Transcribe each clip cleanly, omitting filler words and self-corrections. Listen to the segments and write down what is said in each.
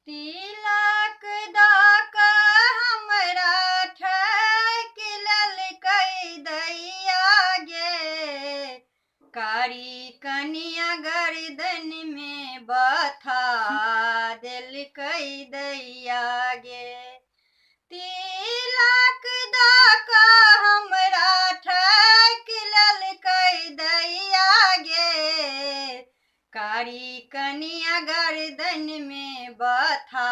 तिलक दऽ हमरा ठकि लेलकै दैया गे, कारी कनिया गर्दन में बथा देलकै दैया गे। तिलक दऽ हमरा ठकि लेलकै दैया गे, कारी कनिया गर्दन में बथा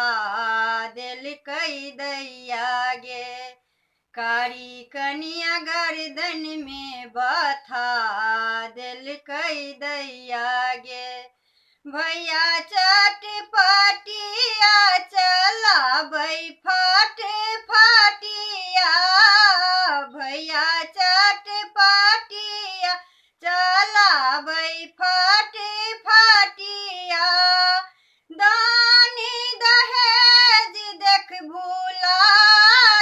देलकै दैया गे, कारी कनिया गर्दन में बथा देलकै दैया गे। भैया चटपटिया चलाबै फटफटिया, भैया चटपटिया चलाबै फटफटिया, दानी दहेज देख भुला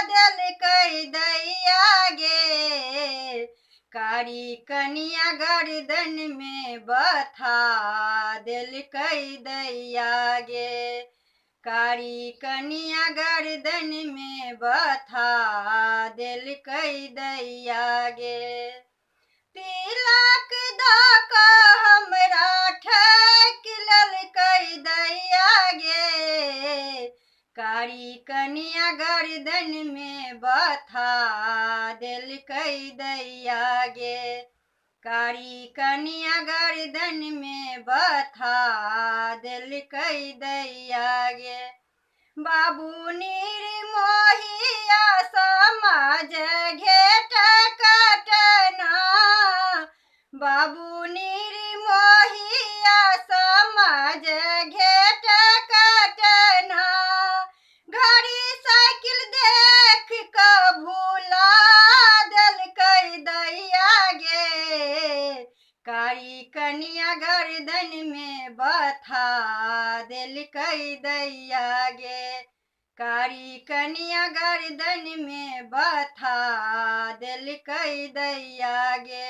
देलकै दैया गे, कारी कनिया गर्दन में बथा देलकै दैया गे, कारी कनिया गर्दन में बथा देलकै दैया गे। तिलक दऽ हमरा ठकि लेलकै दैया गे, कारी कनिया गर्दन में बथा देलकै दैया गे, कारी कनिया गर्दन में बथा देलकै दैया गे। बाबू निर्मोहिया समाज घेट कटना, बाबू निर्मोहिया समाज घेट कटना, घड़ी साइकिल देख भुला देलकै दैया गे, कारी कनिया गर्दन में बथा देलकै दैया गे, कारी कनिया गर्दन में बथा देलकै दैया गे।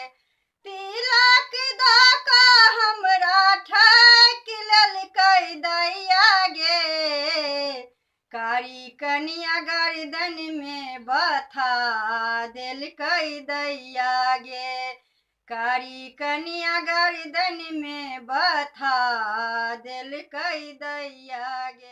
तिलक दऽ हमरा ठकि लेलकै दैया गे, कारी कनिया गर्दन में बथा देलकै दैया गे, कारी कनिया गर्दन में बथा देलकै दैया गे।